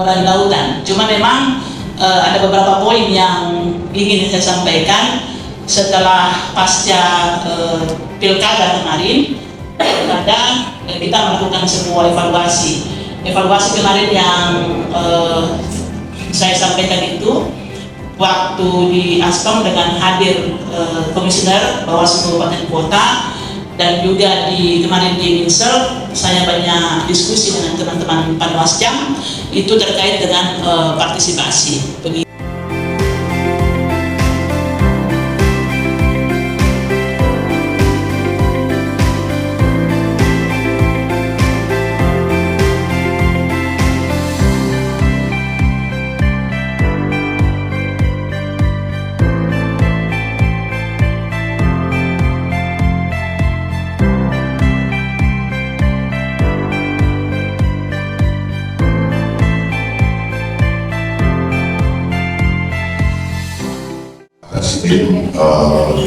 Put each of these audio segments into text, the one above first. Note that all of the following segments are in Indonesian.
dan lautan. Cuma memang ada beberapa poin yang ingin saya sampaikan setelah pasca pilkada kemarin. Kita melakukan sebuah evaluasi kemarin yang saya sampaikan itu waktu di Aspam dengan hadir komisioner Bawaslu Kabupaten Kota, dan juga kemarin di Minsel saya banyak diskusi dengan teman-teman Panwascam itu terkait dengan partisipasi.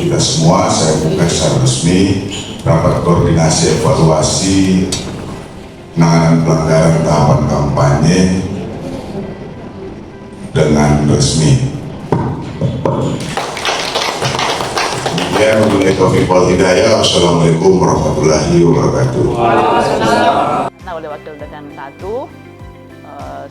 Kita semua, saya buka secara resmi rapat koordinasi evaluasi penanganan pelanggaran tahapan kampanye dengan resmi. Kemudian wabillahi taufiq wal hidayah. Wassalamualaikum warahmatullahi wabarakatuh. Oleh Wakil Dekan 1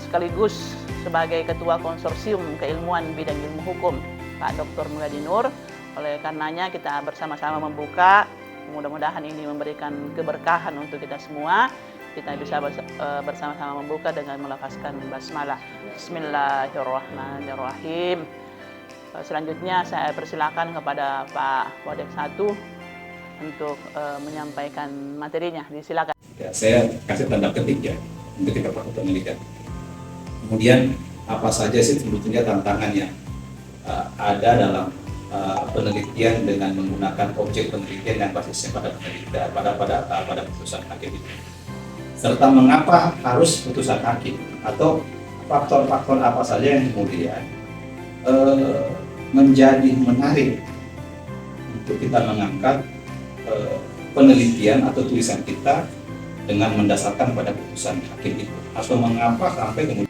sekaligus sebagai Ketua Konsorsium Keilmuan Bidang Ilmu Hukum Pak Dr. Mulyadi Nur. Oleh karenanya kita bersama-sama membuka, mudah-mudahan ini memberikan keberkahan untuk kita semua. Kita bisa bersama-sama membuka dengan melafazkan basmalah. Bismillahirrahmanirrahim. Selanjutnya saya persilakan kepada Pak Wadek 1 untuk menyampaikan materinya. Disilakan. Ya, saya kasih tanda ketik ya untuk kita penelitian. Kemudian apa saja sih sebetulnya tantangan yang ada dalam penelitian dengan menggunakan objek penelitian yang basisnya pada penelitian pada putusan hakim itu, serta mengapa harus putusan hakim atau faktor-faktor apa saja yang kemudian menjadi menarik untuk kita mengangkat penelitian atau tulisan kita dengan mendasarkan pada putusan hakim itu, atau mengapa sampai kemudian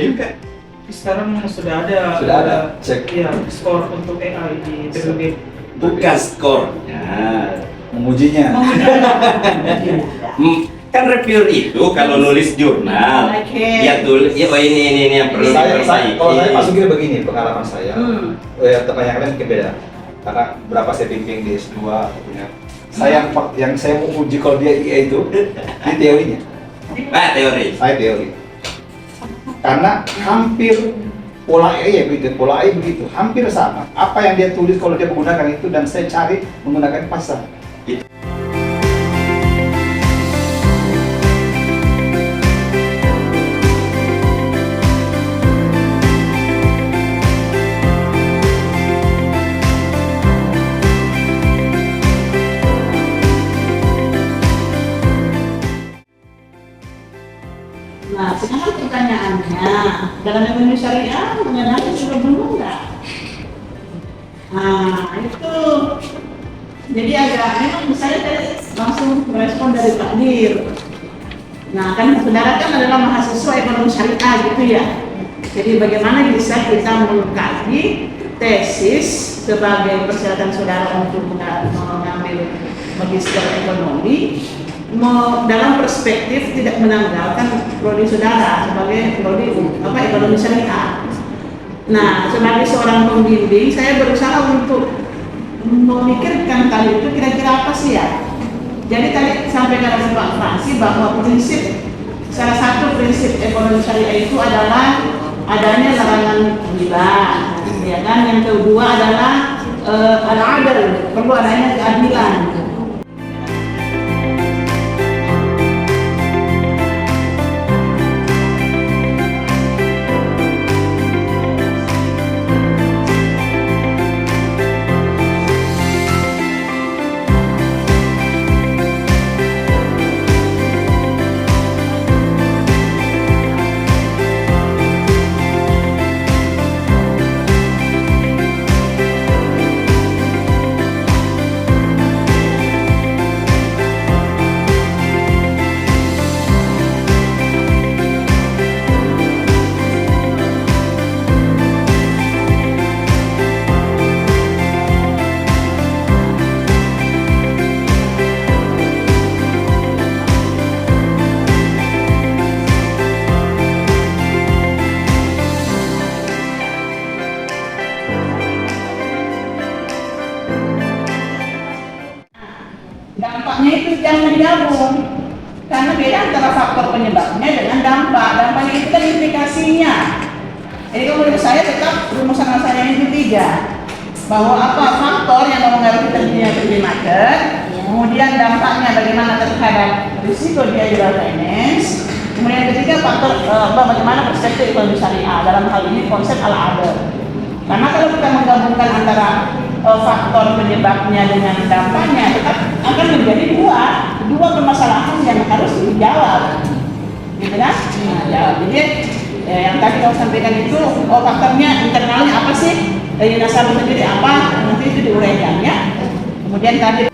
juga. Sekarang sudah ada cek ya, skor untuk AI di PBB. Bukan skor, ya, mengujinya. Kan reviewer itu kalau nulis jurnal, ya tulis, ya ini yang perlu diperbaiki. Kalau saya masukin begini, pengalaman saya, teman yang lain mungkin beda. Karena berapa saya bimbing di S2, punya. Yang saya mau uji kalau dia IA itu, di teorinya. Teori. Saya teori. Karena hampir pola AI begitu, hampir sama. Apa yang dia tulis kalau dia menggunakan itu dan saya cari menggunakan pasal. Nah, sekarang pertanyaannya, dalam ekonomi syariah mengenai juga belum enggak? Nah, itu jadi agak, memang saya langsung merespon dari Pak Dir. Nah, kan saudara kan adalah mahasiswa ekonomi syariah gitu ya. Jadi bagaimana bisa kita mengkaji tesis sebagai persyaratan saudara untuk mengambil magister ekonomi dalam perspektif tidak menanggalkan prodi saudara sebagai prodi ekonomi syariah. Nah, sebagai seorang pembimbing, saya berusaha untuk memikirkan kali itu kira-kira apa sih ya Jadi tadi sampaikan oleh Pak Fraksi bahwa salah satu prinsip ekonomi syariah itu adalah adanya larangan riba, ya kan? Yang kedua adalah al-adl, perlu adanya keadilan. Dampaknya itu jangan digabung, karena beda antara faktor penyebabnya dengan dampak. Dampaknya itu kan implikasinya. Jadi kalau menurut saya tetap rumusan saya yang ketiga, bahwa apa faktor yang mempengaruhi terjadinya equity market, kemudian dampaknya bagaimana terhadap risiko digital finance, kemudian ketiga faktor bagaimana perspektif ekonomi syariah, dalam hal ini konsep al-adl. Karena kalau kita menggabungkan antara faktor penyebabnya dengan dampaknya, tetap akan menjadi dua permasalahan yang harus dijawab, gitu kan? Nah, ya, jadi yang tadi kau sampaikan itu, faktornya internalnya apa sih? Dari nasabah sendiri apa? Nanti itu diuraikan ya. Kemudian tadi